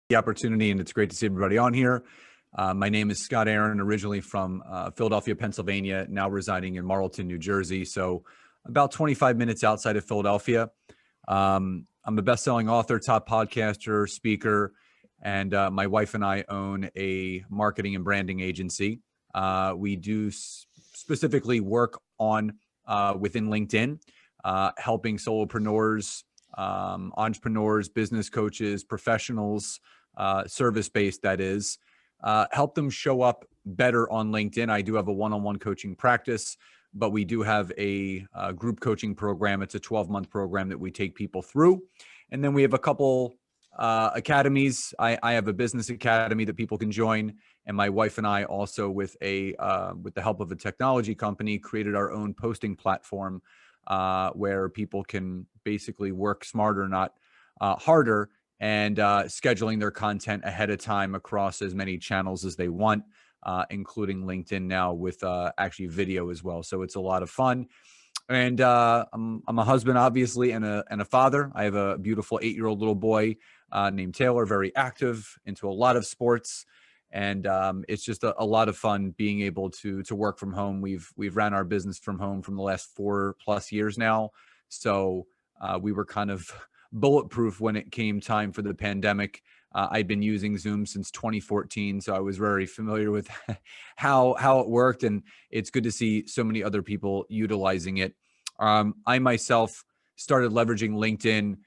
the opportunity, and it's great to see everybody on here. My name is Scott Aaron, originally from Philadelphia, Pennsylvania, now residing in Marlton, New Jersey. So about 25 minutes outside of Philadelphia. I'm a best-selling author, top podcaster, speaker, and my wife and I own a marketing and branding agency. We do specifically work on within LinkedIn, helping solopreneurs, entrepreneurs, business coaches, professionals, service-based, that is, help them show up better on LinkedIn. I do have a one-on-one coaching practice, but we do have a group coaching program. It's a 12-month program that we take people through. And then we have a couple academies. I have a business academy that people can join. And my wife and I also, with the help of a technology company, created our own posting platform where people can basically work smarter, not harder, and scheduling their content ahead of time across as many channels as they want, including LinkedIn now with actually video as well. So it's a lot of fun. And I'm a husband, obviously, and a father. I have a beautiful 8-year-old little boy named Taylor, very active, into a lot of sports. And it's just a lot of fun being able to work from home. We've ran our business from home from the last 4+ years now. So we were kind of bulletproof when it came time for the pandemic. I'd been using Zoom since 2014, so I was very familiar with how it worked, and it's good to see so many other people utilizing it. I myself started leveraging LinkedIn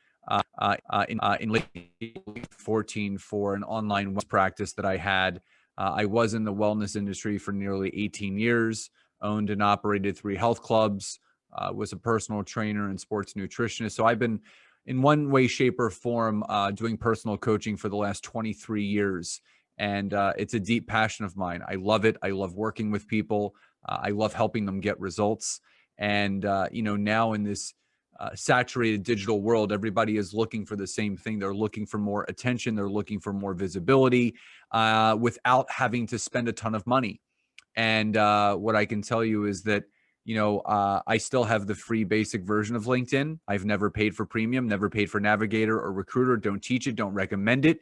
in late 2014 for an online practice that I had. I was in the wellness industry for nearly 18 years, owned and operated 3 health clubs, was a personal trainer and sports nutritionist. So I've been, in one way, shape, or form, doing personal coaching for the last 23 years. And it's a deep passion of mine. I love it. I love working with people. I love helping them get results. And, now in this saturated digital world, everybody is looking for the same thing. They're looking for more attention. They're looking for more visibility without having to spend a ton of money. And what I can tell you is that, I still have the free basic version of LinkedIn. I've never paid for premium, never paid for Navigator or Recruiter. Don't teach it, don't recommend it,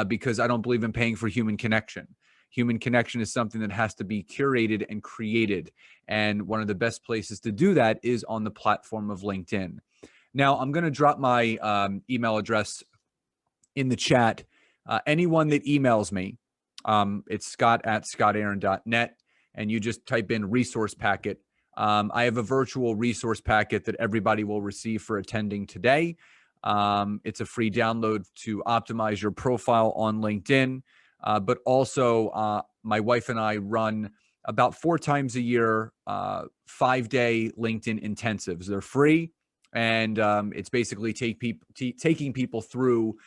because I don't believe in paying for human connection. Human connection is something that has to be curated and created. And one of the best places to do that is on the platform of LinkedIn. Now, I'm going to drop my email address in the chat. Anyone that emails me, it's scott@scottaaron.net, and you just type in resource packet. I have a virtual resource packet that everybody will receive for attending today. It's a free download to optimize your profile on LinkedIn. But also, my wife and I run about 4 times a year, 5-day LinkedIn intensives. They're free, and it's basically taking people through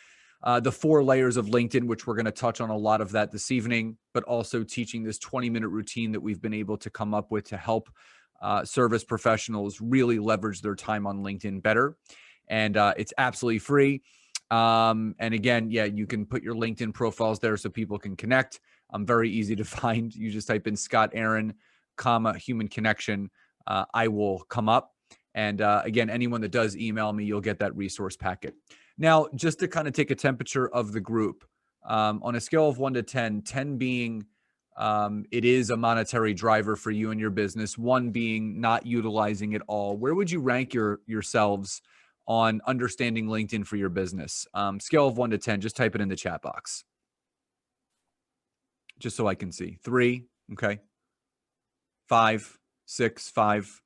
the 4 layers of LinkedIn, which we're going to touch on a lot of that this evening, but also teaching this 20-minute routine that we've been able to come up with to help service professionals really leverage their time on LinkedIn better. And it's absolutely free. And again, you can put your LinkedIn profiles there so people can connect. I'm very easy to find. You just type in Scott Aaron, human connection. I will come up. And again, anyone that does email me, you'll get that resource packet. Now, just to kind of take a temperature of the group, on a scale of 1 to 10, 10 being it is a monetary driver for you and your business, 1 being not utilizing it all, where would you rank yourselves on understanding LinkedIn for your business? Scale of 1 to 10, just type it in the chat box, just so I can see. 3, okay. 5, 6, 5.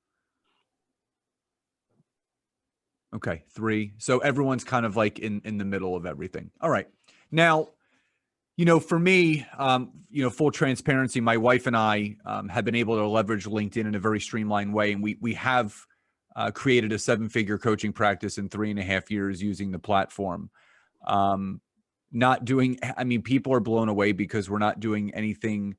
Okay, 3. So everyone's kind of like in the middle of everything. All right. Now, for me, full transparency, my wife and I have been able to leverage LinkedIn in a very streamlined way. And we have created a 7-figure coaching practice in 3.5 years using the platform. People are blown away because we're not doing anything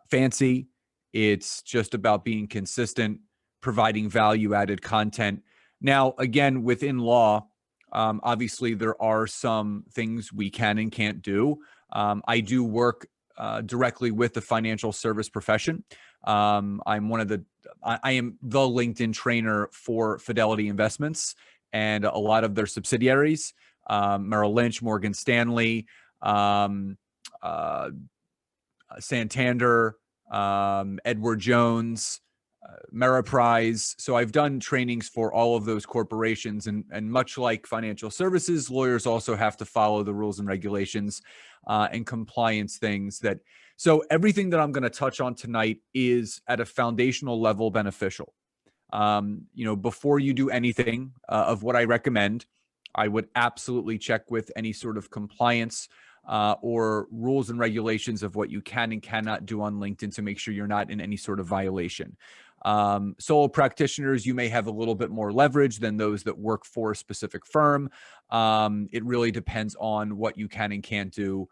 fancy. It's just about being consistent, providing value-added content. Now, again, within law, obviously there are some things we can and can't do. I do work directly with the financial service profession. I am the LinkedIn trainer for Fidelity Investments and a lot of their subsidiaries, Merrill Lynch, Morgan Stanley, um, uh, Santander, Edward Jones, Ameriprise. So I've done trainings for all of those corporations, and much like financial services, lawyers also have to follow the rules and regulations and compliance things that. So everything that I'm going to touch on tonight is at a foundational level beneficial. Before you do anything of what I recommend, I would absolutely check with any sort of compliance or rules and regulations of what you can and cannot do on LinkedIn to make sure you're not in any sort of violation. Solo practitioners, you may have a little bit more leverage than those that work for a specific firm. It really depends on what you can and can't do.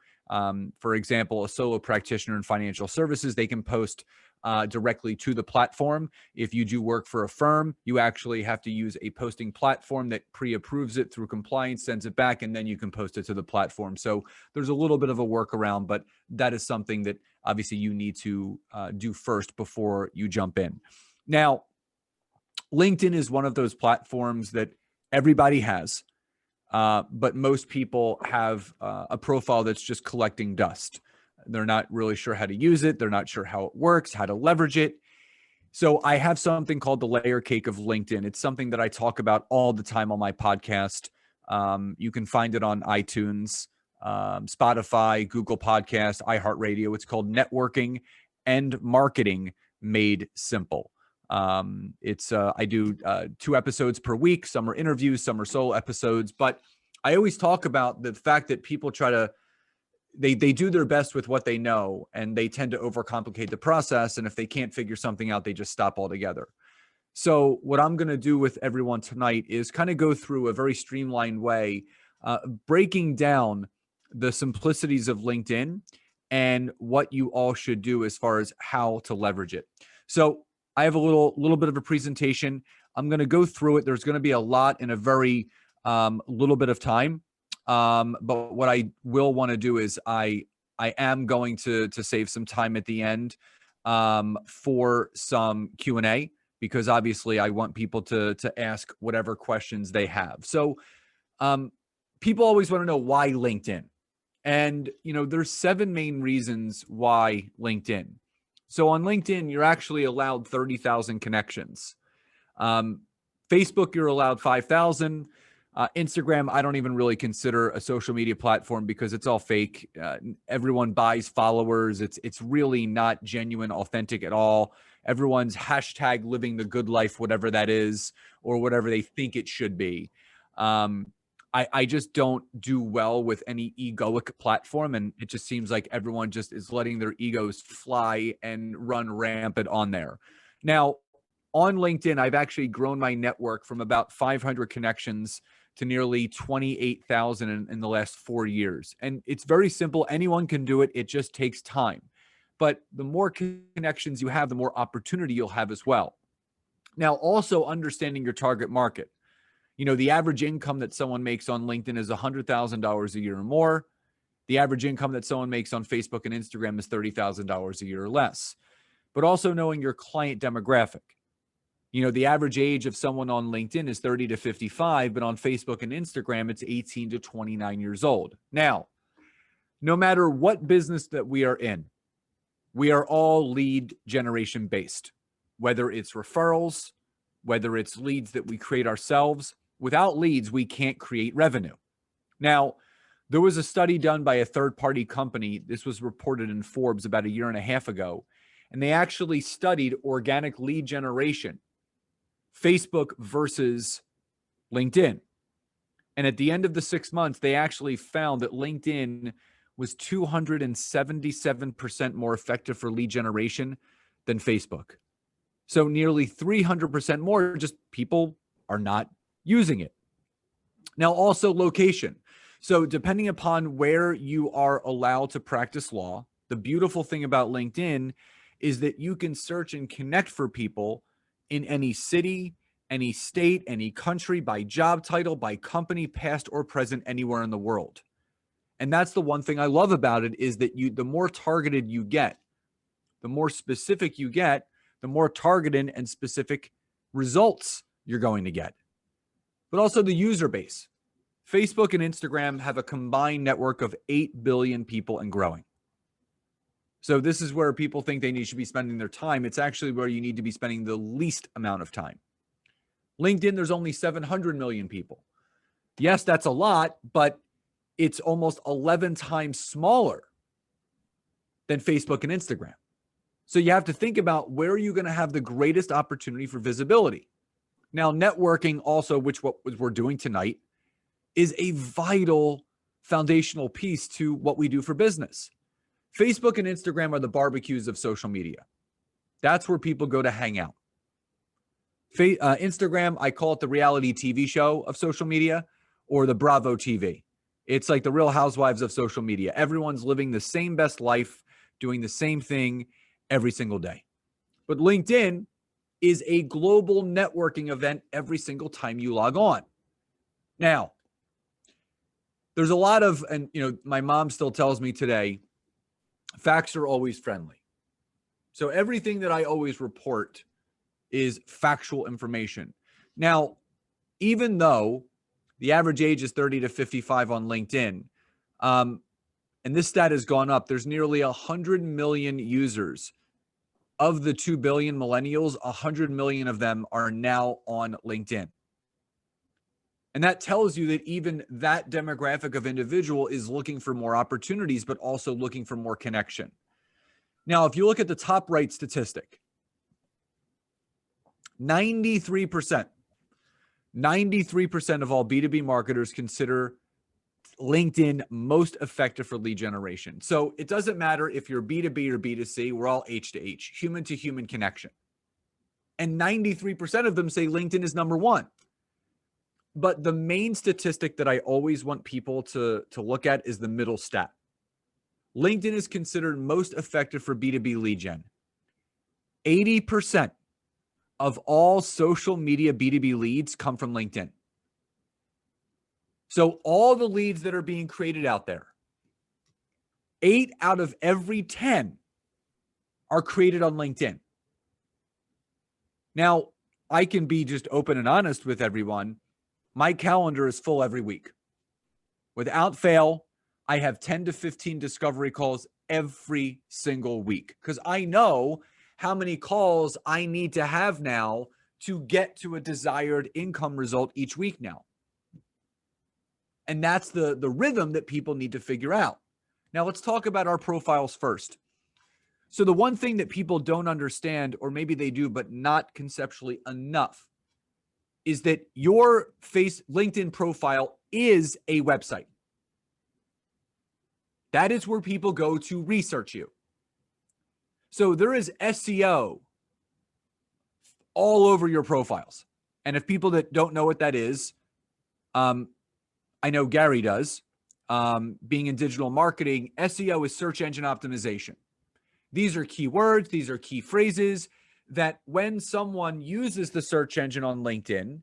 For example, a solo practitioner in financial services, they can post directly to the platform. If you do work for a firm, you actually have to use a posting platform that pre-approves it through compliance, sends it back, and then you can post it to the platform. So there's a little bit of a workaround, but that is something that obviously you need to do first before you jump in. Now, LinkedIn is one of those platforms that everybody has, but most people have a profile that's just collecting dust. They're not really sure how to use it. They're not sure how it works, how to leverage it. So I have something called the layer cake of LinkedIn. It's something that I talk about all the time on my podcast. You can find it on iTunes, Spotify, Google Podcast, iHeartRadio. It's called Networking and Marketing Made Simple. I do 2 episodes per week. Some are interviews, some are solo episodes, but I always talk about the fact that people try to, they do their best with what they know, and they tend to overcomplicate the process. And if they can't figure something out, they just stop altogether. So what I'm going to do with everyone tonight is kind of go through a very streamlined way, breaking down the simplicities of LinkedIn and what you all should do as far as how to leverage it. So I have a little bit of a presentation. I'm going to go through it. There's going to be a lot in a very little bit of time. But what I will want to do is I am going to save some time at the end for some Q&A, because obviously I want people to ask whatever questions they have. So people always want to know why LinkedIn. And, there's 7 main reasons why LinkedIn. So on LinkedIn, you're actually allowed 30,000 connections. Facebook, you're allowed 5,000. Instagram, I don't even really consider a social media platform because it's all fake. Everyone buys followers. It's really not genuine, authentic at all. Everyone's hashtag living the good life, whatever that is, or whatever they think it should be. I just don't do well with any egoic platform, and it just seems like everyone just is letting their egos fly and run rampant on there. Now, on LinkedIn, I've actually grown my network from about 500 connections to nearly 28,000 in the last 4 years. And it's very simple. Anyone can do it. It just takes time. But the more connections you have, the more opportunity you'll have as well. Now, also understanding your target market. The average income that someone makes on LinkedIn is $100,000 a year or more. The average income that someone makes on Facebook and Instagram is $30,000 a year or less. But also knowing your client demographic. The average age of someone on LinkedIn is 30 to 55, but on Facebook and Instagram, it's 18 to 29 years old. Now, no matter what business that we are in, we are all lead generation based, whether it's referrals, whether it's leads that we create ourselves. Without leads, we can't create revenue. Now, there was a study done by a third-party company. This was reported in Forbes about 1.5 years ago, and they actually studied organic lead generation, Facebook versus LinkedIn. And at the end of the 6 months, they actually found that LinkedIn was 277% more effective for lead generation than Facebook. So nearly 300% more, just people are not using it. Now, also location. So depending upon where you are allowed to practice law, the beautiful thing about LinkedIn is that you can search and connect for people in any city, any state, any country, by job title, by company, past or present, anywhere in the world. And that's the one thing I love about it, is that the more targeted you get, the more specific you get, the more targeted and specific results you're going to get. But also the user base. Facebook and Instagram have a combined network of 8 billion people and growing. So this is where people think they should be spending their time. It's actually where you need to be spending the least amount of time. LinkedIn, there's only 700 million people. Yes, that's a lot, but it's almost 11 times smaller than Facebook and Instagram. So you have to think about where are you going to have the greatest opportunity for visibility. Now, networking also, which what we're doing tonight, is a vital foundational piece to what we do for business. Facebook and Instagram are the barbecues of social media. That's where people go to hang out. Instagram, I call it the reality TV show of social media, or the Bravo TV. It's like the Real Housewives of social media. Everyone's living the same best life, doing the same thing every single day. But LinkedIn is a global networking event every single time you log on. Now, there's a lot of, and my mom still tells me today, facts are always friendly. So everything that I always report is factual information. Now, even though the average age is 30 to 55 on LinkedIn, and this stat has gone up, there's nearly 100 million users. Of the 2 billion millennials, 100 million of them are now on LinkedIn. And that tells you that even that demographic of individual is looking for more opportunities, but also looking for more connection. Now, if you look at the top right statistic, 93% of all B2B marketers consider LinkedIn most effective for lead generation. So it doesn't matter if you're B2B or B2C, we're all H to H, human to human connection. And 93% of them say LinkedIn is number one. But the main statistic that I always want people to look at is the middle stat. LinkedIn is considered most effective for B2B lead gen. 80% of all social media B2B leads come from LinkedIn. So all the leads that are being created out there, 8 out of every 10 are created on LinkedIn. Now, I can be just open and honest with everyone. My calendar is full every week. Without fail, I have 10 to 15 discovery calls every single week because I know how many calls I need to have now to get to a desired income result each week now. And that's the rhythm that people need to figure out. Now, let's talk about our profiles first. So the one thing that people don't understand, or maybe they do, but not conceptually enough, is that your LinkedIn profile is a website. That is where people go to research you. So there is SEO all over your profiles. And if people that don't know what that is, I know Gary does. Being in digital marketing, SEO is search engine optimization. These are keywords, these are key phrases that when someone uses the search engine on LinkedIn,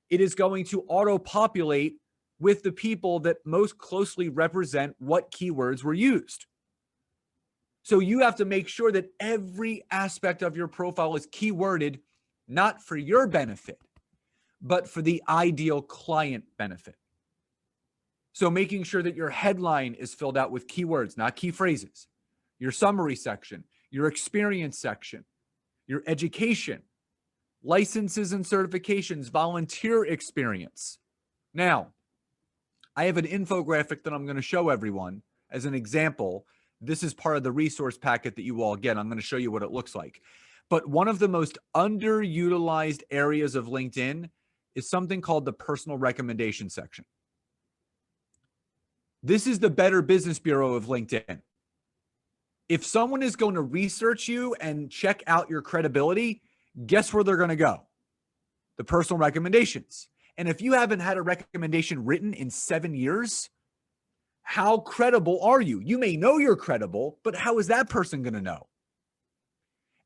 it is going to auto-populate with the people that most closely represent what keywords were used. So you have to make sure that every aspect of your profile is keyworded, not for your benefit, but for the ideal client benefit. So making sure that your headline is filled out with keywords, not key phrases, your summary section, your experience section, your education, licenses and certifications, volunteer experience. Now, I have an infographic that I'm going to show everyone as an example. This is part of the resource packet that you all get. I'm going to show you what it looks like. But one of the most underutilized areas of LinkedIn is something called the personal recommendation section. This is the Better Business Bureau of LinkedIn. If someone is going to research you and check out your credibility, guess where they're going to go? The personal recommendations. And if you haven't had a recommendation written in 7 years, how credible are you? You may know you're credible, but how is that person going to know?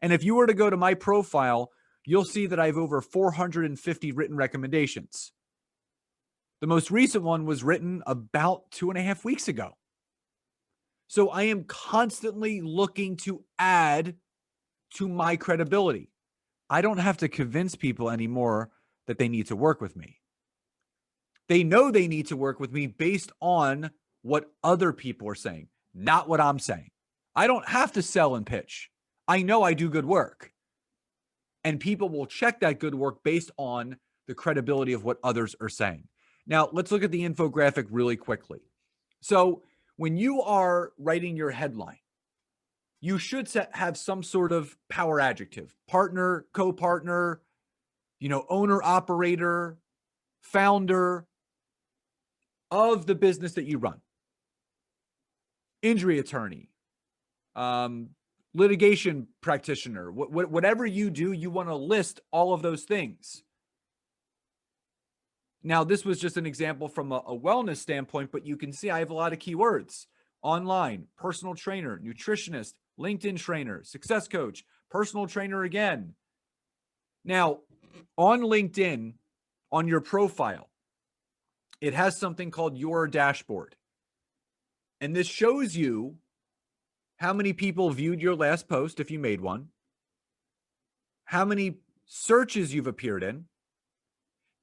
And if you were to go to my profile, you'll see that I have over 450 written recommendations. The most recent one was written about 2.5 weeks ago. So I am constantly looking to add to my credibility. I don't have to convince people anymore that they need to work with me. They know they need to work with me based on what other people are saying, not what I'm saying. I don't have to sell and pitch. I know I do good work. And people will check that good work based on the credibility of what others are saying. Now, let's look at the infographic really quickly. So when you are writing your headline, you should have some sort of power adjective: partner, co-partner, owner, operator, founder of the business that you run, injury attorney, litigation practitioner, whatever you do, you want to list all of those things. Now, this was just an example from a wellness standpoint, but you can see I have a lot of keywords: online, personal trainer, nutritionist, LinkedIn trainer, success coach, personal trainer again. Now, on LinkedIn, on your profile, it has something called your dashboard. And this shows you how many people viewed your last post, if you made one, how many searches you've appeared in,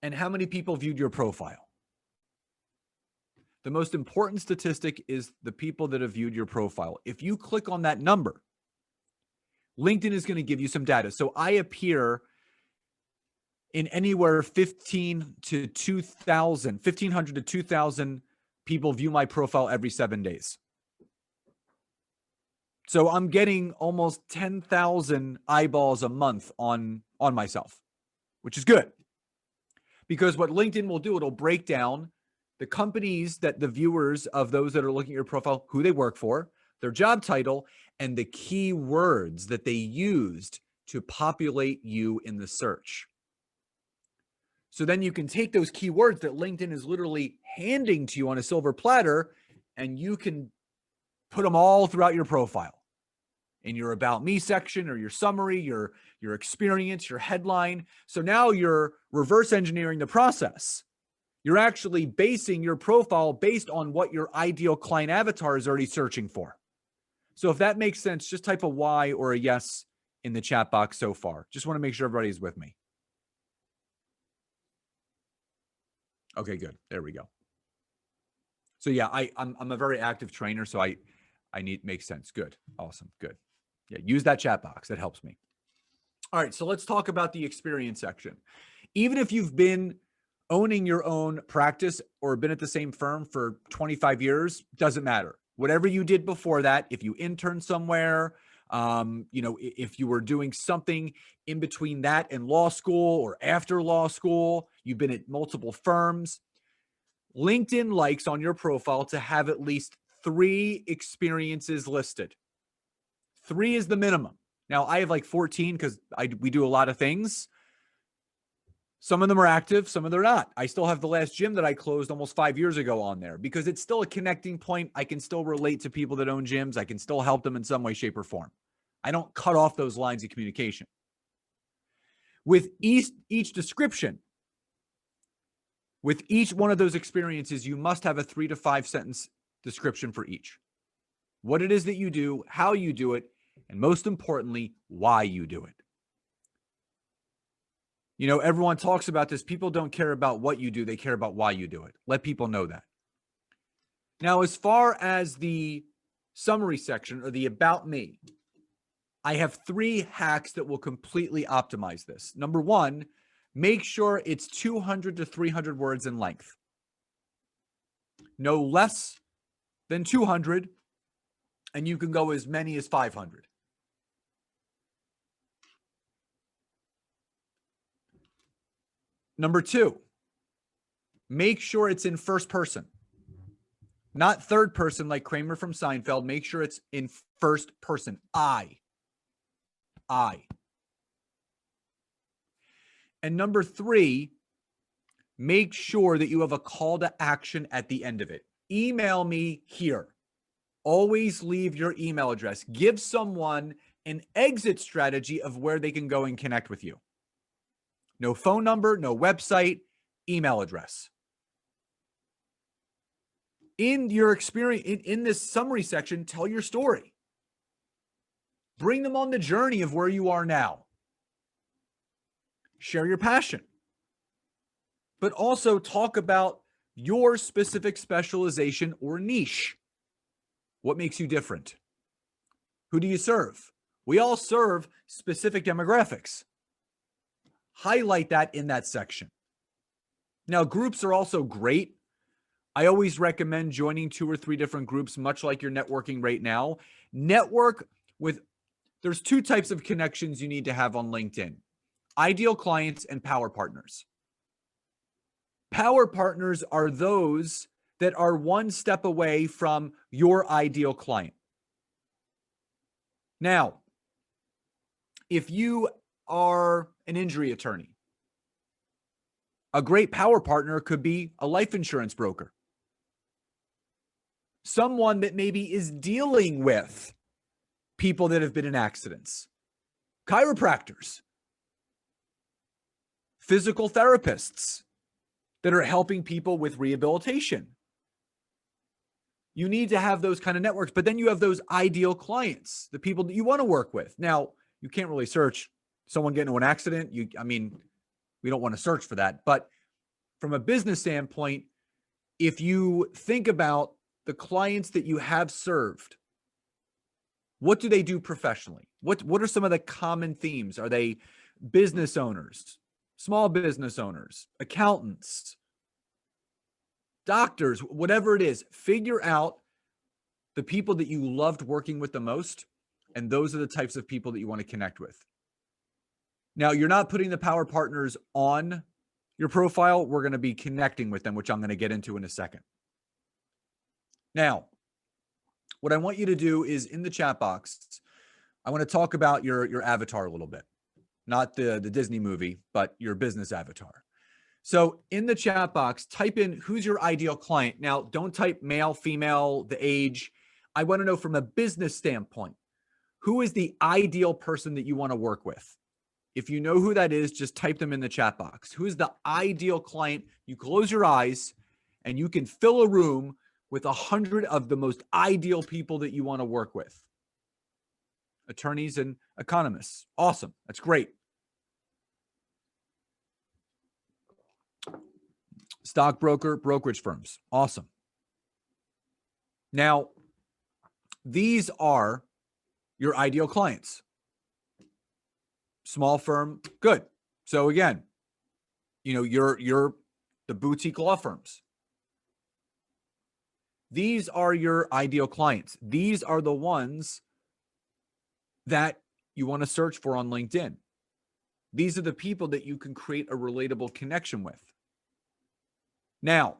and how many people viewed your profile. The most important statistic is the people that have viewed your profile. If you click on that number, LinkedIn is going to give you some data. So I appear in anywhere 1,500 to 2,000 people view my profile every 7 days. So I'm getting almost 10,000 eyeballs a month on myself, which is good. Because what LinkedIn will do, it'll break down the companies that the viewers of those that are looking at your profile, who they work for, their job title, and the keywords that they used to populate you in the search. So then you can take those keywords that LinkedIn is literally handing to you on a silver platter, and you can put them all throughout your profile, in your About Me section, or your summary, your experience, your headline. So now you're reverse engineering the process. You're actually basing your profile based on what your ideal client avatar is already searching for. So if that makes sense, just type a Y or a yes in the chat box so far. Just want to make sure everybody's with me. Okay, good. There we go. So yeah, I'm a very active trainer, so I need, makes sense. Good. Awesome. Good. Yeah, use that chat box. That helps me. All right, so let's talk about the experience section. Even if you've been owning your own practice or been at the same firm for 25 years, doesn't matter. Whatever you did before that, if you interned somewhere, if you were doing something in between that and law school or after law school, you've been at multiple firms, LinkedIn likes on your profile to have at least 3 experiences listed. 3 is the minimum. Now, I have like 14 because we do a lot of things. Some of them are active, some of them are not. I still have the last gym that I closed almost 5 years ago on there because it's still a connecting point. I can still relate to people that own gyms. I can still help them in some way, shape, or form. I don't cut off those lines of communication. With each description, with each one of those experiences, you must have a 3 to 5 sentence description for each. What it is that you do, how you do it, and most importantly, why you do it. You know, everyone talks about this. People don't care about what you do. They care about why you do it. Let people know that. Now, as far as the summary section or the About Me, I have 3 hacks that will completely optimize this. Number 1, make sure it's 200 to 300 words in length. No less than 200, and you can go as many as 500. Number 2, make sure it's in first person, not third person like Kramer from Seinfeld. Make sure it's in first person. I. And number 3, make sure that you have a call to action at the end of it. Email me here. Always leave your email address. Give someone an exit strategy of where they can go and connect with you. No phone number, no website, email address. In your experience, in this summary section, tell your story. Bring them on the journey of where you are now. Share your passion. But also talk about your specific specialization or niche. What makes you different? Who do you serve? We all serve specific demographics. Highlight that in that section. Now, groups are also great. I always recommend joining 2 or 3 different groups, much like you're networking right now. Network with, there's 2 types of connections you need to have on LinkedIn: ideal clients and power partners. Power partners are those that are one step away from your ideal client. Now, if you are an injury attorney, a great power partner could be a life insurance broker, someone that maybe is dealing with people that have been in accidents, chiropractors, physical therapists that are helping people with rehabilitation. You need to have those kind of networks, but then you have those ideal clients, the people that you want to work with. Now, you can't really search someone getting into an accident. We don't want to search for that. But from a business standpoint, if you think about the clients that you have served, what do they do professionally? What are some of the common themes? Are they business owners, small business owners, accountants, doctors, whatever it is? Figure out the people that you loved working with the most, and those are the types of people that you want to connect with. Now, you're not putting the power partners on your profile. We're going to be connecting with them, which I'm going to get into in a second. Now, what I want you to do is, in the chat box, I want to talk about your avatar a little bit. Not the Disney movie, but your business avatar. So in the chat box, type in who's your ideal client. Now, don't type male, female, the age. I want to know from a business standpoint, who is the ideal person that you want to work with? If you know who that is, just type them in the chat box. Who is the ideal client? You close your eyes and you can fill a room with 100 of the most ideal people that you want to work with. Attorneys and economists. Awesome. That's great. Stockbroker, brokerage firms. Awesome. Now, these are your ideal clients. Small firm, good. So again, you're the boutique law firms. These are your ideal clients. These are the ones that you want to search for on LinkedIn. These are the people that you can create a relatable connection with. Now,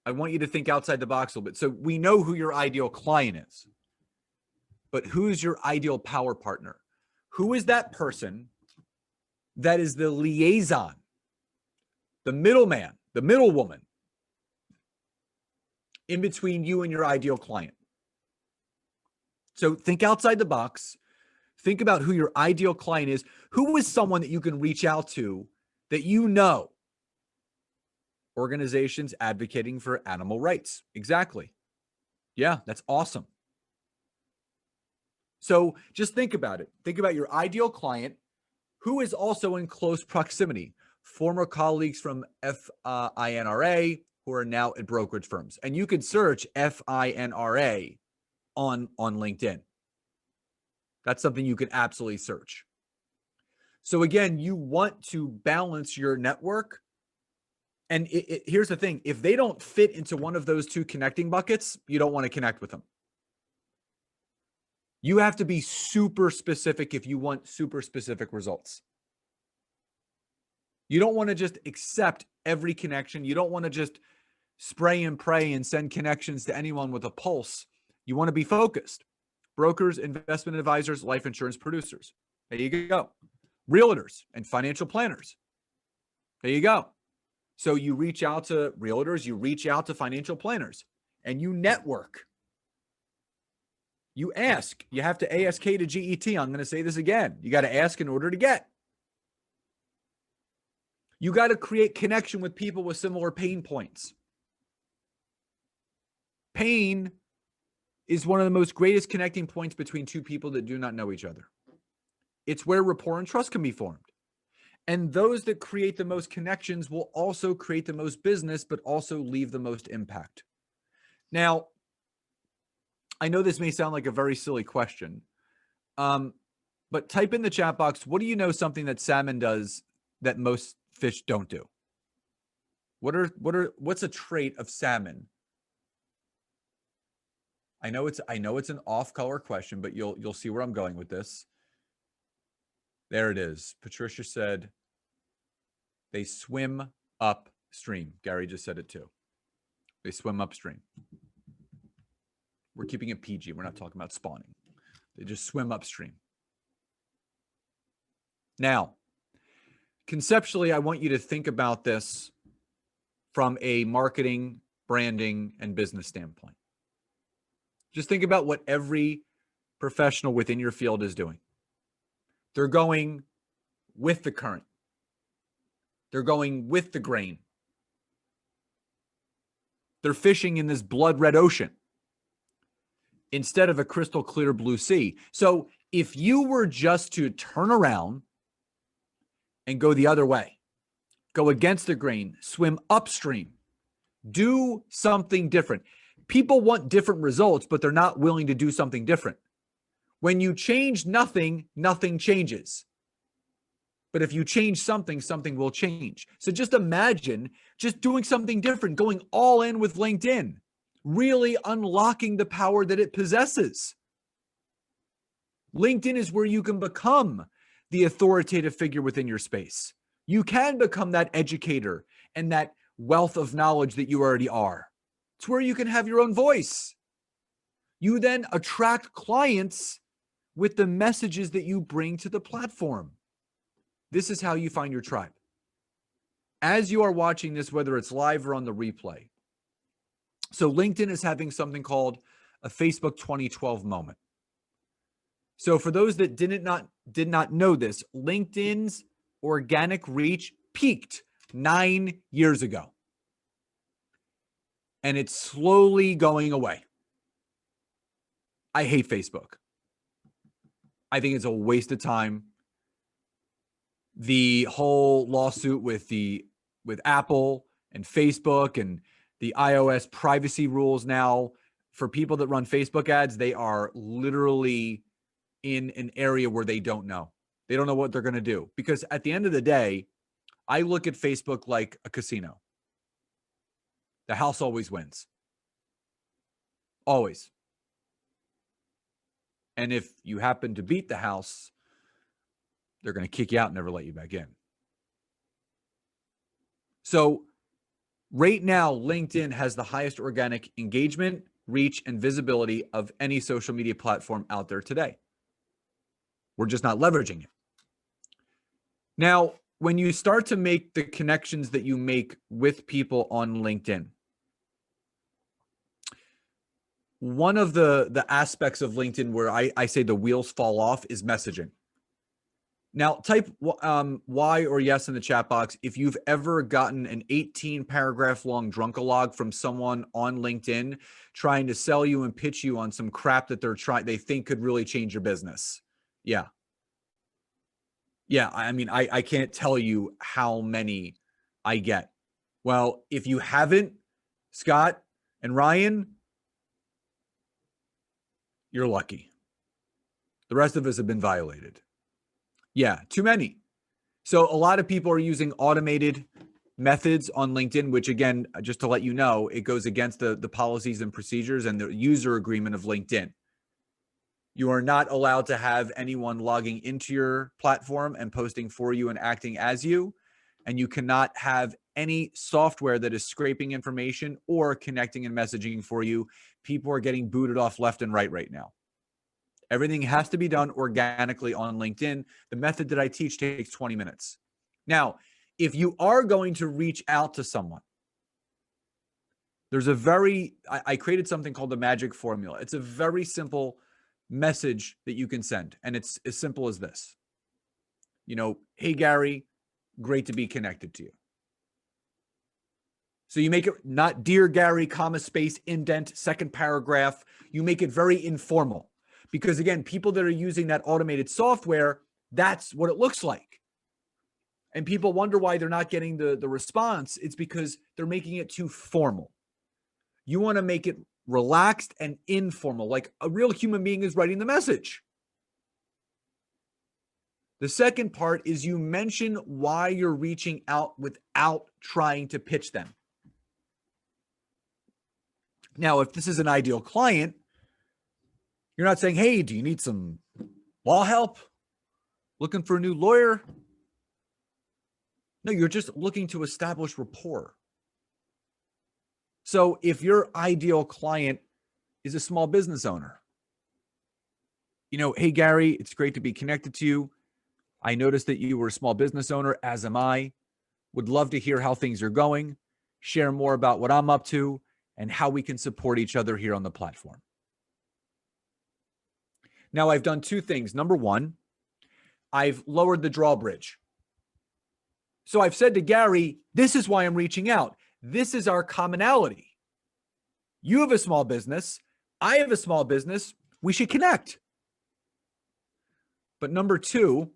I want you to think outside the box a little bit. So we know who your ideal client is, but who's your ideal power partner? Who is that person that is the liaison, the middleman, the middlewoman in between you and your ideal client? So think outside the box. Think about who your ideal client is. Who is someone that you can reach out to that you know? Organizations advocating for animal rights. Exactly. Yeah, that's awesome. So just think about it. Think about your ideal client who is also in close proximity. Former colleagues from FINRA who are now at brokerage firms. And you could search FINRA on LinkedIn. That's something you can absolutely search. So again, you want to balance your network. And here's the thing. If they don't fit into one of those 2 connecting buckets, you don't want to connect with them. You have to be super specific if you want super specific results. You don't want to just accept every connection. You don't want to just spray and pray and send connections to anyone with a pulse. You want to be focused. Brokers, investment advisors, life insurance producers. There you go. Realtors and financial planners. There you go. So you reach out to realtors, you reach out to financial planners, and you network. You ask. You have to ASK to GET. I'm going to say this again. You got to ask in order to get. You got to create connection with people with similar pain points. Pain is one of the most greatest connecting points between 2 people that do not know each other. It's where rapport and trust can be formed. And those that create the most connections will also create the most business, but also leave the most impact. Now, I know this may sound like a very silly question, but type in the chat box, what do you know something that salmon does that most fish don't do? What's a trait of salmon? I know it's an off-color question, but you'll see where I'm going with this. There it is. Patricia said they swim upstream. Gary just said it too. They swim upstream. We're keeping it PG. We're not talking about spawning. They just swim upstream. Now, conceptually, I want you to think about this from a marketing, branding, and business standpoint. Just think about what every professional within your field is doing. They're going with the current. They're going with the grain. They're fishing in this blood red ocean instead of a crystal clear blue sea. So if you were just to turn around and go the other way, go against the grain, swim upstream, do something different. People want different results, but they're not willing to do something different. When you change nothing, nothing changes. But if you change something, something will change. So just imagine just doing something different, going all in with LinkedIn, really unlocking the power that it possesses. LinkedIn is where you can become the authoritative figure within your space. You can become that educator and that wealth of knowledge that you already are. It's where you can have your own voice. You then attract clients with the messages that you bring to the platform. This is how you find your tribe. As you are watching this, whether it's live or on the replay. So LinkedIn is having something called a Facebook 2012 moment. So for those that did not know this, LinkedIn's organic reach peaked 9 years ago. And it's slowly going away. I hate Facebook. I think it's a waste of time. The whole lawsuit with Apple and Facebook and the iOS privacy rules now, for people that run Facebook ads, they are literally in an area where they don't know. They don't know what they're going to do. Because at the end of the day, I look at Facebook like a casino. The house always wins. Always. And if you happen to beat the house, they're going to kick you out and never let you back in. So right now, LinkedIn has the highest organic engagement, reach, and visibility of any social media platform out there today. We're just not leveraging it. Now, when you start to make the connections that you make with people on LinkedIn, one of the aspects of LinkedIn where I say the wheels fall off is messaging. Now, type Y or yes in the chat box if you've ever gotten an 18-paragraph long drunkalog from someone on LinkedIn trying to sell you and pitch you on some crap that they think could really change your business. Yeah. Yeah, I mean, I can't tell you how many I get. Well, if you haven't, Scott and Ryan, you're lucky. The rest of us have been violated. Yeah, too many. So a lot of people are using automated methods on LinkedIn, which again, just to let you know, it goes against the policies and procedures and the user agreement of LinkedIn. You are not allowed to have anyone logging into your platform and posting for you and acting as you. And you cannot have any software that is scraping information or connecting and messaging for you. People are getting booted off left and right now. Everything has to be done organically on LinkedIn. The method that I teach takes 20 minutes. Now, if you are going to reach out to someone, there's I created something called the magic formula. It's a very simple message that you can send. And it's as simple as this. Hey, Gary, great to be connected to you. So you make it not dear Gary, comma, space, indent, second paragraph. You make it very informal. Because again, people that are using that automated software, that's what it looks like. And people wonder why they're not getting the response. It's because they're making it too formal. You want to make it relaxed and informal, like a real human being is writing the message. The second part is you mention why you're reaching out without trying to pitch them. Now, if this is an ideal client, you're not saying, hey, do you need some law help? Looking for a new lawyer? No, you're just looking to establish rapport. So if your ideal client is a small business owner, hey, Gary, it's great to be connected to you. I noticed that you were a small business owner, as am I. Would love to hear how things are going, share more about what I'm up to, and how we can support each other here on the platform. Now, I've done two things. Number one, I've lowered the drawbridge. So I've said to Gary, this is why I'm reaching out. This is our commonality. You have a small business. I have a small business. We should connect. But number two,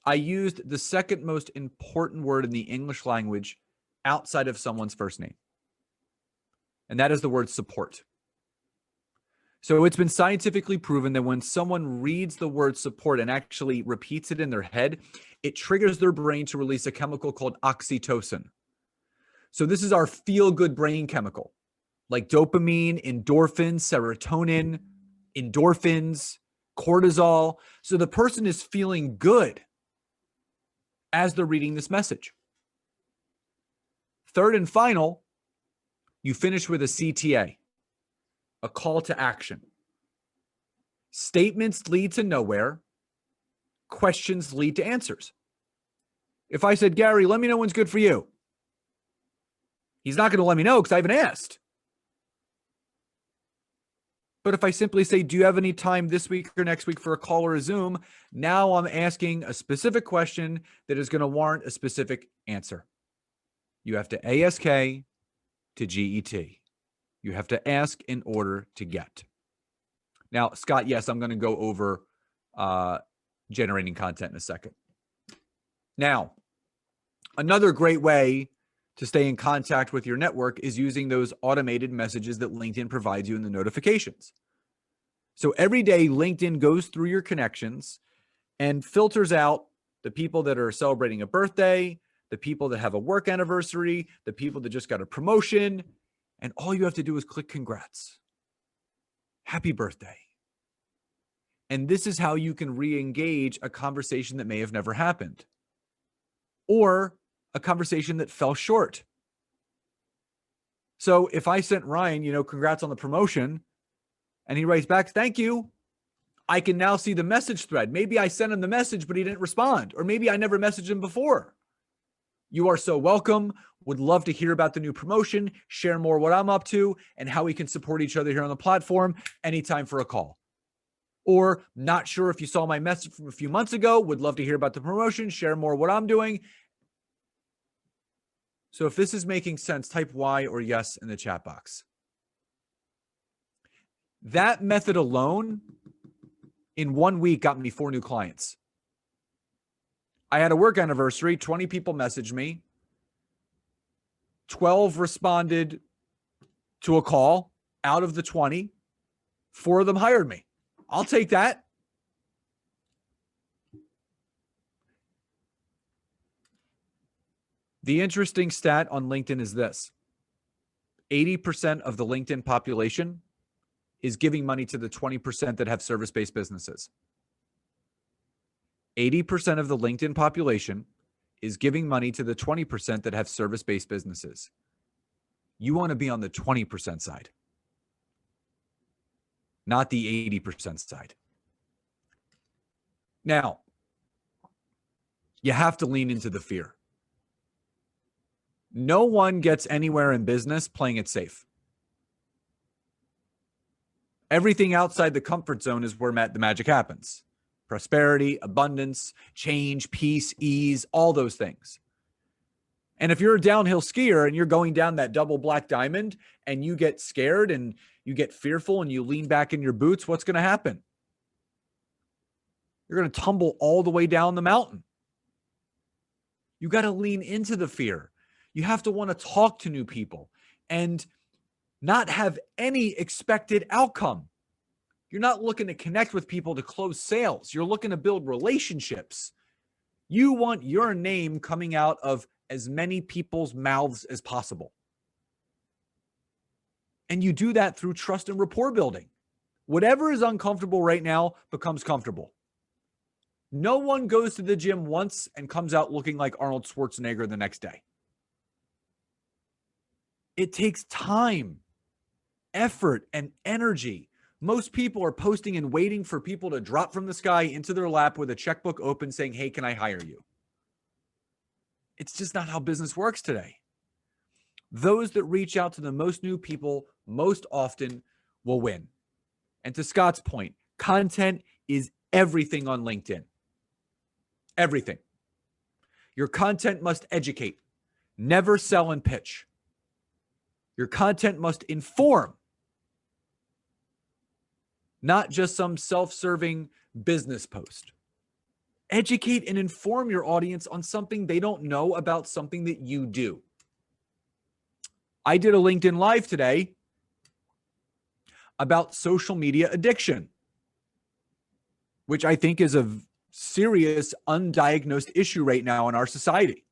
I used the second most important word in the English language outside of someone's first name. And that is the word support. So it's been scientifically proven that when someone reads the word support and actually repeats it in their head, it triggers their brain to release a chemical called oxytocin. So this is our feel-good brain chemical, like dopamine, endorphins, serotonin, endorphins, cortisol. So the person is feeling good as they're reading this message. Third and final, you finish with a CTA, a call to action. Statements lead to nowhere. Questions lead to answers. If I said, Gary, let me know when's good for you, he's not going to let me know because I haven't asked. But if I simply say, do you have any time this week or next week for a call or a Zoom? Now I'm asking a specific question that is going to warrant a specific answer. You have to ASK to GET. You have to ask in order to get. Now, Scott, yes, I'm going to go over generating content in a second. Now, another great way to stay in contact with your network is using those automated messages that LinkedIn provides you in the notifications. So every day, LinkedIn goes through your connections and filters out the people that are celebrating a birthday, the people that have a work anniversary, the people that just got a promotion, and all you have to do is click congrats. Happy birthday. And this is how you can re-engage a conversation that may have never happened, or a conversation that fell short. So if I sent Ryan, congrats on the promotion, and he writes back, thank you, I can now see the message thread. Maybe I sent him the message, but he didn't respond. Or maybe I never messaged him before. You are so welcome. Would love to hear about the new promotion, share more what I'm up to, and how we can support each other here on the platform. Anytime for a call. Or not sure if you saw my message from a few months ago, would love to hear about the promotion, share more what I'm doing. So if this is making sense, type Y or yes in the chat box. That method alone in 1 week got me 4 new clients. I had a work anniversary, 20 people messaged me, 12 responded to a call out of the 20, 4 of them hired me. I'll take that. The interesting stat on LinkedIn is this: 80% of the LinkedIn population is giving money to the 20% that have service-based businesses. 80% of the LinkedIn population is giving money to the 20% that have service-based businesses. You want to be on the 20% side, not the 80% side. Now, you have to lean into the fear. No one gets anywhere in business playing it safe. Everything outside the comfort zone is where the magic happens. Prosperity, abundance, change, peace, ease, all those things. And if you're a downhill skier and you're going down that double black diamond and you get scared and you get fearful and you lean back in your boots, what's going to happen? You're going to tumble all the way down the mountain. You got to lean into the fear. You have to want to talk to new people and not have any expected outcome. You're not looking to connect with people to close sales. You're looking to build relationships. You want your name coming out of as many people's mouths as possible. And you do that through trust and rapport building. Whatever is uncomfortable right now becomes comfortable. No one goes to the gym once and comes out looking like Arnold Schwarzenegger the next day. It takes time, effort, and energy. Most people are posting and waiting for people to drop from the sky into their lap with a checkbook open saying, hey, can I hire you? It's just not how business works today. Those that reach out to the most new people most often will win. And to Scott's point, content is everything on LinkedIn. Everything. Your content must educate, never sell and pitch. Your content must inform, not just some self-serving business post. Educate and inform your audience on something they don't know about something that you do. I did a LinkedIn Live today about social media addiction, which I think is a serious undiagnosed issue right now in our society.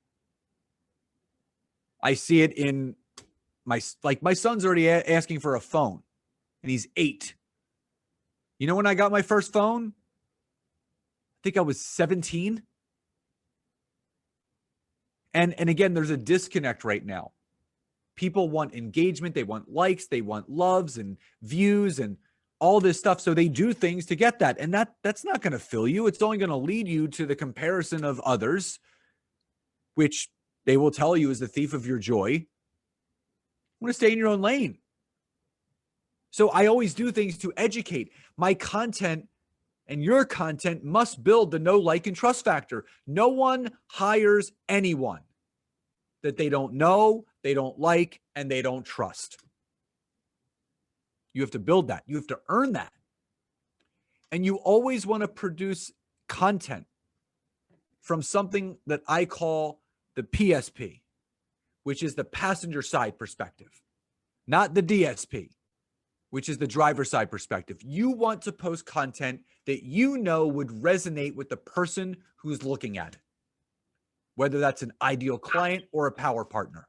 I see it in my son's already asking for a phone and he's 8. You know when I got my first phone? I think I was 17. And again, there's a disconnect right now. People want engagement, they want likes, they want loves and views and all this stuff. So they do things to get that. And that's not going to fill you. It's only going to lead you to the comparison of others, which they will tell you is the thief of your joy. You want to stay in your own lane. So I always do things to educate. My content and your content must build the know, like, and trust factor. No one hires anyone that they don't know, they don't like, and they don't trust. You have to build that. You have to earn that. And you always want to produce content from something that I call the PSP, which is the passenger side perspective, not the DSP, which is the driver side perspective. You want to post content that you know would resonate with the person who's looking at it, whether that's an ideal client or a power partner.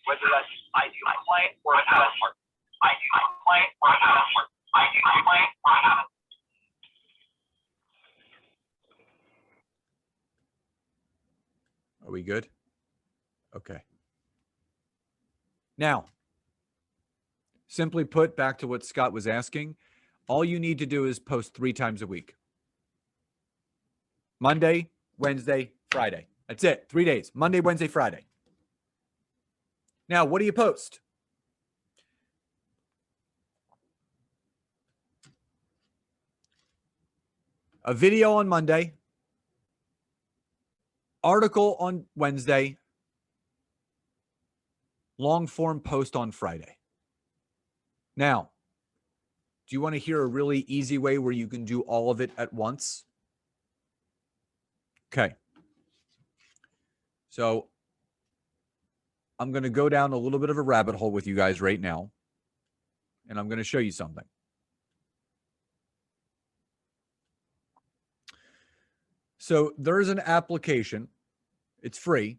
Whether that's an ideal client or a power partner. Ideal client or a power partner. Ideal client or a power partner. Are we good? Okay. Now, simply put, back to what Scott was asking, all you need to do is post 3 times a week. Monday, Wednesday, Friday. That's it. 3 days. Monday, Wednesday, Friday. Now, what do you post? A video on Monday, article on Wednesday, long form post on Friday. Now, do you want to hear a really easy way where you can do all of it at once? Okay. So I'm going to go down a little bit of a rabbit hole with you guys right now, and I'm going to show you something. So there's an application. It's free.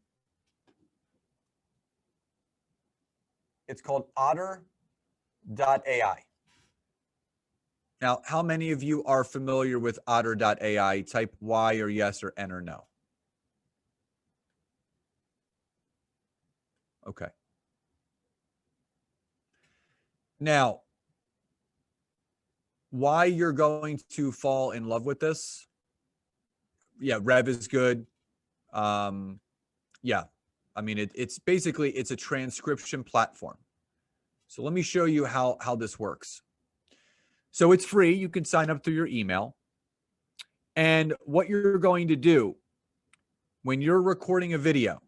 It's called Otter.ai. Now, how many of you are familiar with Otter.ai? Type Y or yes or N or no. Okay. Now, why you're going to fall in love with this? Yeah, Rev is good. Yeah, I mean, it's basically, it's a transcription platform. So let me show you how this works. So it's free. You can sign up through your email. And what you're going to do when you're recording a video,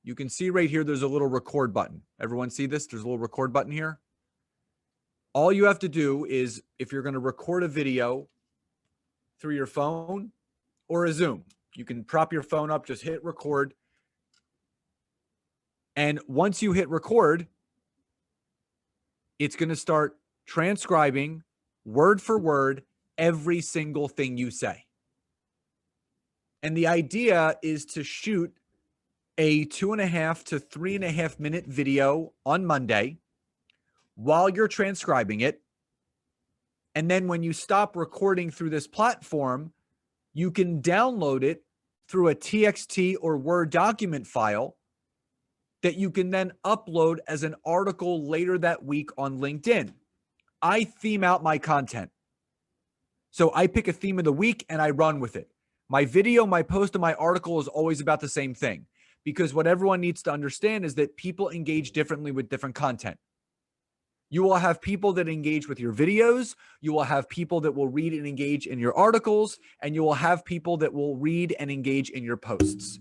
you can see right here, there's a little record button. Everyone see this? There's a little record button here. All you have to do is, if you're going to record a video through your phone or a Zoom. You can prop your phone up, just hit record. And once you hit record, it's going to start transcribing word for word every single thing you say. And the idea is to shoot a 2.5 to 3.5 minute video on Monday while you're transcribing it. And then when you stop recording through this platform, you can download it through a TXT or Word document file that you can then upload as an article later that week on LinkedIn. I theme out my content. So I pick a theme of the week and I run with it. My video, my post, and my article is always about the same thing, because what everyone needs to understand is that people engage differently with different content. You will have people that engage with your videos. You will have people that will read and engage in your articles, and you will have people that will read and engage in your posts.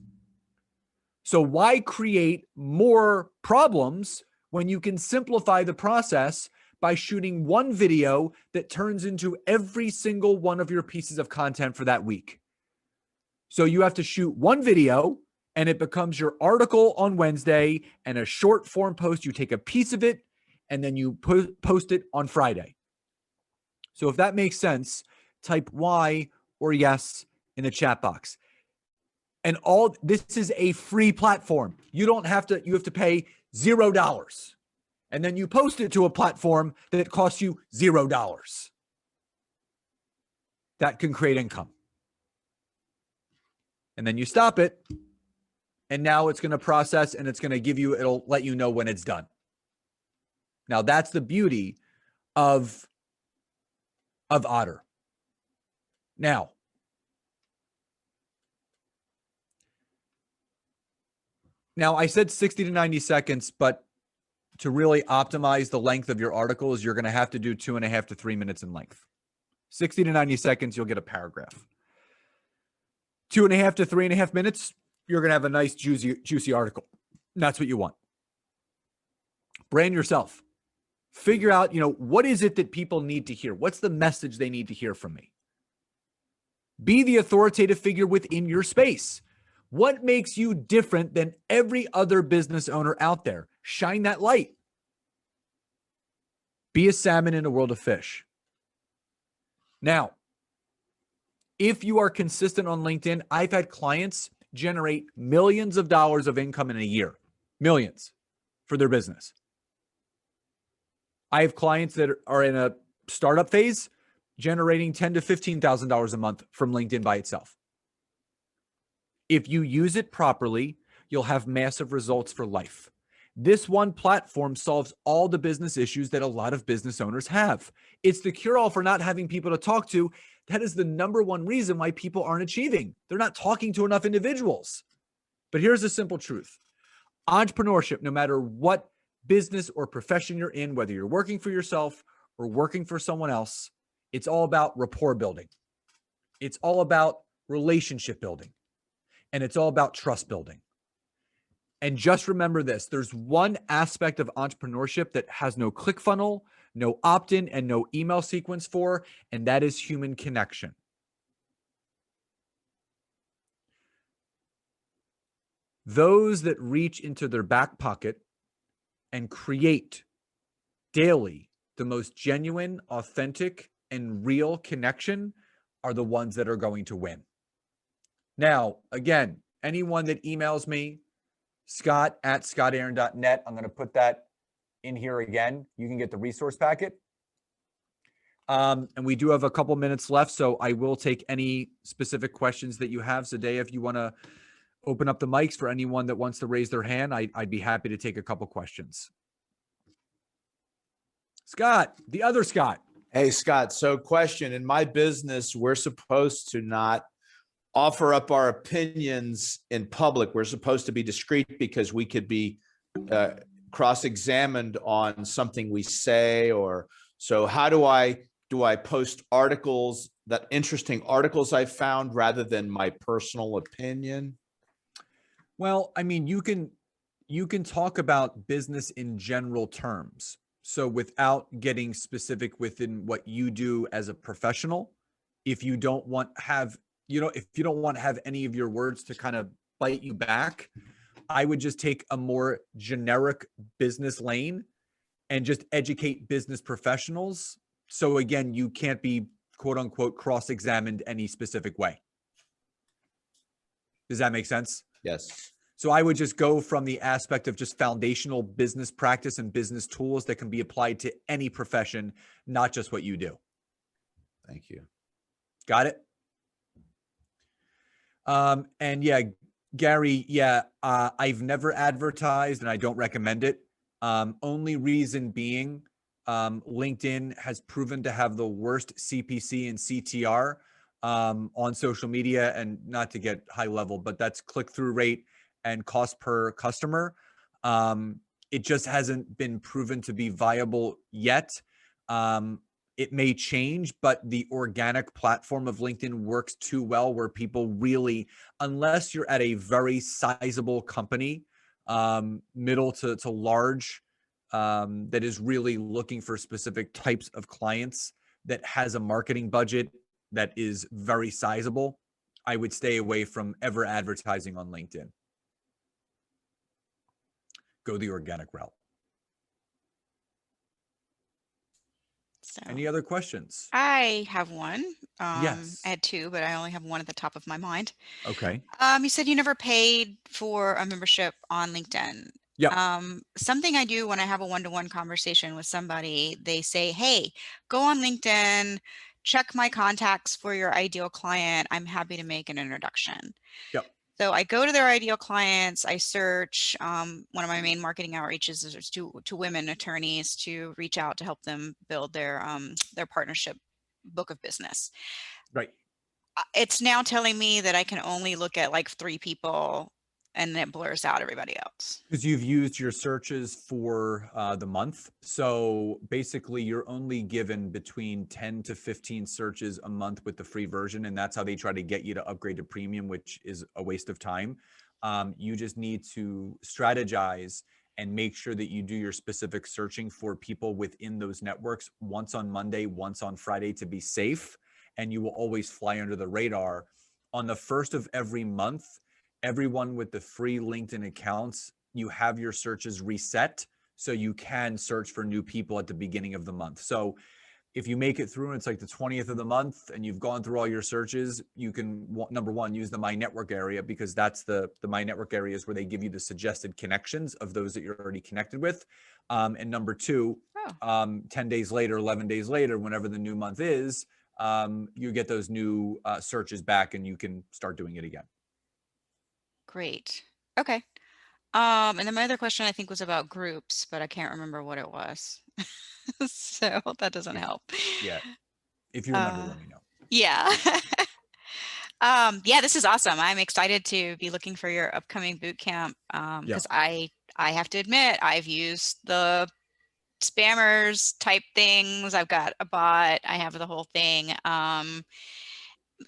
So why create more problems when you can simplify the process by shooting one video that turns into every single one of your pieces of content for that week? So you have to shoot one video and it becomes your article on Wednesday, and a short form post, you take a piece of it and then you post it on Friday. So if that makes sense, type Y or yes in the chat box. And all this is a free platform. You have to pay $0. And then you post it to a platform that costs you $0. That can create income. And then you stop it. And now it's going to process and it's going to it'll let you know when it's done. Now that's the beauty of Otter. Now, I said 60 to 90 seconds, but to really optimize the length of your articles, you're going to have to do 2.5 to 3 minutes in length. 60 to 90 seconds, you'll get a paragraph. 2.5 to 3.5 minutes, you're going to have a nice, juicy article. And that's what you want. Brand yourself. Figure out, what is it that people need to hear? What's the message they need to hear from me? Be the authoritative figure within your space. What makes you different than every other business owner out there? Shine that light. Be a salmon in a world of fish. Now, if you are consistent on LinkedIn, I've had clients generate millions of dollars of income in a year. Millions for their business. I have clients that are in a startup phase generating $10,000 to $15,000 a month from LinkedIn by itself. If you use it properly, you'll have massive results for life. This one platform solves all the business issues that a lot of business owners have. It's the cure-all for not having people to talk to. That is the number one reason why people aren't achieving. They're not talking to enough individuals. But here's the simple truth. Entrepreneurship, no matter what business or profession you're in, whether you're working for yourself or working for someone else, it's all about rapport building. It's all about relationship building. And it's all about trust building. And just remember this, there's one aspect of entrepreneurship that has no ClickFunnels, no opt-in, and no email sequence for, and that is human connection. Those that reach into their back pocket and create daily the most genuine, authentic, and real connection are the ones that are going to win. Now, again, anyone that emails me, scott@scottaaron.net, I'm going to put that in here again. You can get the resource packet. And we do have a couple minutes left, so I will take any specific questions that you have. So, Dave, if you want to open up the mics for anyone that wants to raise their hand, I'd be happy to take a couple questions. Scott, the other Scott. Hey, Scott. So question, in my business, we're supposed to not offer up our opinions in public. We're supposed to be discreet because we could be cross-examined on something we say. Or so how do I post articles, that interesting articles I found, rather than my personal opinion? Well, I mean, you can talk about business in general terms. So without getting specific within what you do as a professional, if you don't want if you don't want to have any of your words to kind of bite you back, I would just take a more generic business lane and just educate business professionals. So again, you can't be quote unquote cross-examined any specific way. Does that make sense? Yes. So I would just go from the aspect of just foundational business practice and business tools that can be applied to any profession, not just what you do. Thank you. Got it? And yeah, Gary, yeah, I've never advertised and I don't recommend it. Only reason being, LinkedIn has proven to have the worst CPC and CTR on social media, and not to get high level, but that's click-through rate and cost per customer. It just hasn't been proven to be viable yet. It may change, but the organic platform of LinkedIn works too well where people really, unless you're at a very sizable company, middle to large, that is really looking for specific types of clients, that has a marketing budget that is very sizable, I would stay away from ever advertising on LinkedIn. Go the organic route. So Any other questions? I have one. Yes. I had two, but I only have one at the top of my mind. Okay. You said you never paid for a membership on LinkedIn. Yeah. Something I do when I have a one-to-one conversation with somebody, they say, hey, go on LinkedIn, check my contacts for your ideal client. I'm happy to make an introduction. Yep. So I go to their ideal clients, I search. One of my main marketing outreaches is to women attorneys to reach out to help them build their partnership book of business. Right. It's now telling me that I can only look at like 3 people, and it blurs out everybody else. Because you've used your searches for the month. So basically you're only given between 10 to 15 searches a month with the free version. And that's how they try to get you to upgrade to premium, which is a waste of time. You just need to strategize and make sure that you do your specific searching for people within those networks once on Monday, once on Friday to be safe. And you will always fly under the radar. On the first of every month, everyone with the free LinkedIn accounts, you have your searches reset so you can search for new people at the beginning of the month. So if you make it through and it's like the 20th of the month and you've gone through all your searches, you can, number one, use the My Network area, because that's the My Network area is where they give you the suggested connections of those that you're already connected with. And number two, 10 days later, 11 days later, whenever the new month is, you get those new searches back and you can start doing it again. Great. Okay. And then my other question I think was about groups, but I can't remember what it was. So that doesn't help. Yeah. If you remember, let me know. Yeah. Yeah, this is awesome. I'm excited to be looking for your upcoming boot camp, because I have to admit I've used the spammers type things. I've got a bot. I have the whole thing.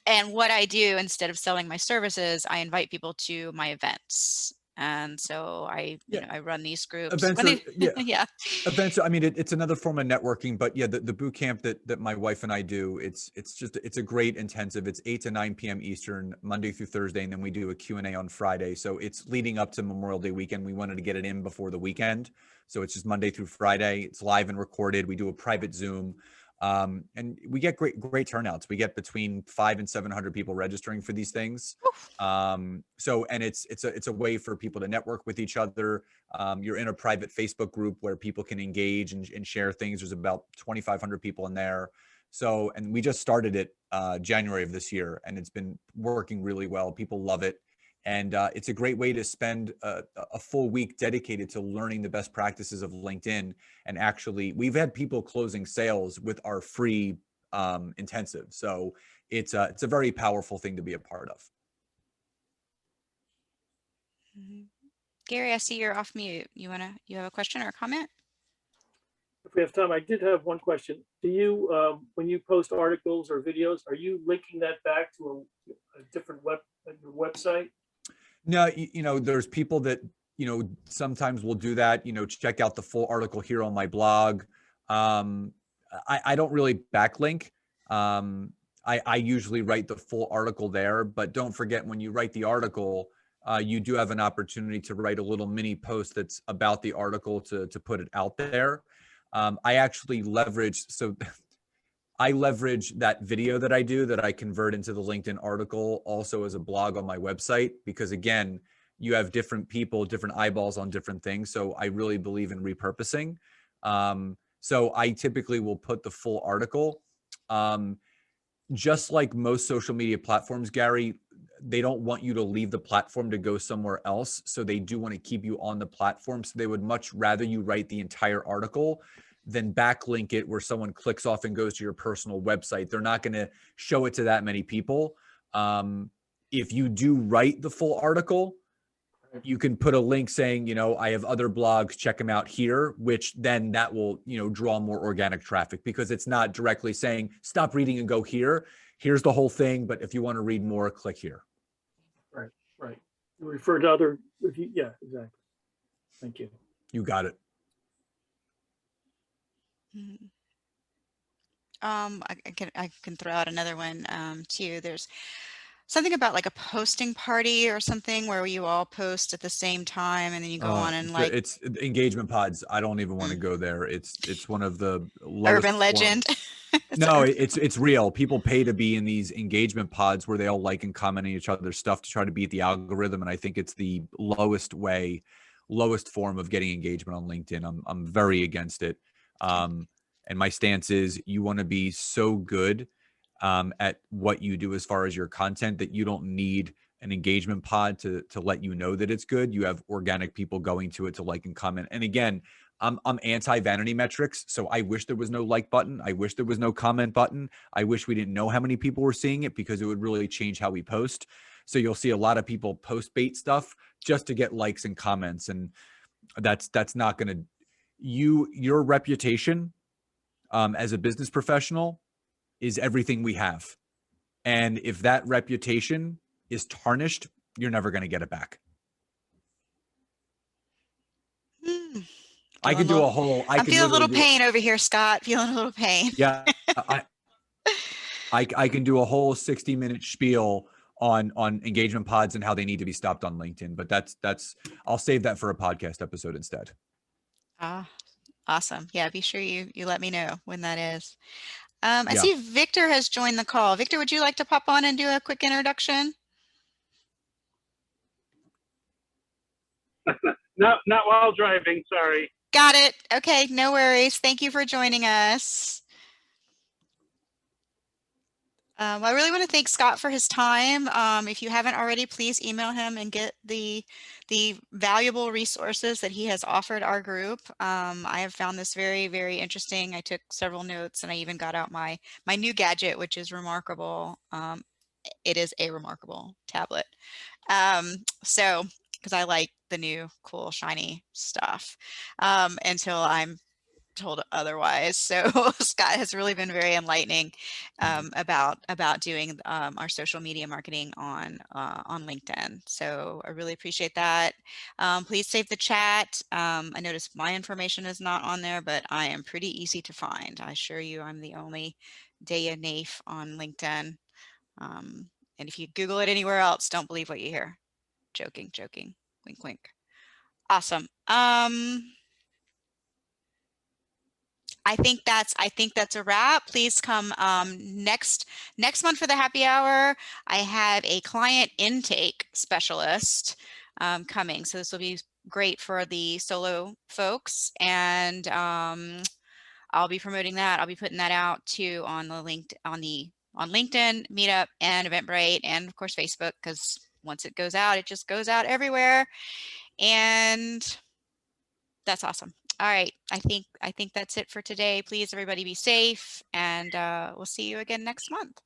And what I do, instead of selling my services, I invite people to my events. And so I run these groups. Events are, yeah. Events. I mean, it's another form of networking, but yeah, the boot camp that my wife and I do, it's a great intensive. It's 8 to 9 p.m. Eastern, Monday through Thursday, and then we do a Q&A on Friday. So it's leading up to Memorial Day weekend. We wanted to get it in before the weekend, so it's just Monday through Friday. It's live and recorded. We do a private Zoom. And we get great turnouts. We get between 500 and 700 people registering for these things. So, and it's a way for people to network with each other. You're in a private Facebook group where people can engage and share things. There's about 2,500 people in there. So, and we just started it January of this year, and it's been working really well. People love it. And it's a great way to spend a full week dedicated to learning the best practices of LinkedIn. And actually, we've had people closing sales with our free intensive. So it's a very powerful thing to be a part of. Gary, I see you're off mute. You have a question or a comment? If we have time, I did have one question. Do you, when you post articles or videos, are you linking that back to a different website? No, there's people that, sometimes will do that, check out the full article here on my blog. I don't really backlink. I usually write the full article there, but don't forget when you write the article, you do have an opportunity to write a little mini post that's about the article to put it out there. I actually I leverage that video that I do that I convert into the LinkedIn article also as a blog on my website, because again, you have different people, different eyeballs on different things. So I really believe in repurposing. So I typically will put the full article. Just like most social media platforms, Gary, they don't want you to leave the platform to go somewhere else. So they do want to keep you on the platform. So they would much rather you write the entire article than backlink it where someone clicks off and goes to your personal website. They're not going to show it to that many people. If you do write the full article, you can put a link saying, you know, I have other blogs, check them out here, which then that will, you know, draw more organic traffic, because it's not directly saying stop reading and go here. Here's the whole thing. But if you want to read more, click here. Right, right. You refer to other, if you, yeah, exactly. Thank you. You got it. I can throw out another one too. There's something about like a posting party or something where you all post at the same time and then you go on and like it's engagement pods. I don't even want to go there. It's one of the lowest urban legend. No, it's real. People pay to be in these engagement pods where they all like and comment on each other's stuff to try to beat the algorithm. And I think it's the lowest form of getting engagement on LinkedIn. I'm very against it. And my stance is you want to be so good at what you do as far as your content that you don't need an engagement pod to let you know that it's good. You have organic people going to it to like and comment. And again, I'm anti vanity metrics. So I wish there was no like button. I wish there was no comment button. I wish we didn't know how many people were seeing it, because it would really change how we post. So you'll see a lot of people post bait stuff just to get likes and comments. And that's not going to, your reputation as a business professional is everything we have. And if that reputation is tarnished, you're never going to get it back. I could do a whole. I'm feeling a little pain over here, Scott. Feeling a little pain. Yeah, I can do a whole 60-minute spiel on engagement pods and how they need to be stopped on LinkedIn. But that's I'll save that for a podcast episode instead. Awesome. Yeah, be sure you let me know when that is. I see Victor has joined the call. Victor, would you like to pop on and do a quick introduction? Not while driving, sorry. Got it. Okay, no worries. Thank you for joining us. I really want to thank Scott for his time. If you haven't already, please email him and get the valuable resources that he has offered our group. I have found this very, very interesting. I took several notes and I even got out my new gadget, which is remarkable. It is a remarkable tablet. So, because I like the new cool shiny stuff until I'm told otherwise. So Scott has really been very enlightening about doing our social media marketing on LinkedIn. So I really appreciate that. Please save the chat. I noticed my information is not on there, but I am pretty easy to find. I assure you I'm the only Daya Naif on LinkedIn. And if you Google it anywhere else, don't believe what you hear. Joking, wink, wink. Awesome. I think that's a wrap. Please come next month for the happy hour. I have a client intake specialist coming, so this will be great for the solo folks, and I'll be promoting that. I'll be putting that out too on LinkedIn, Meetup, and Eventbrite, and of course Facebook, because once it goes out, it just goes out everywhere, and that's awesome. All right, I think that's it for today. Please, everybody, be safe, and we'll see you again next month.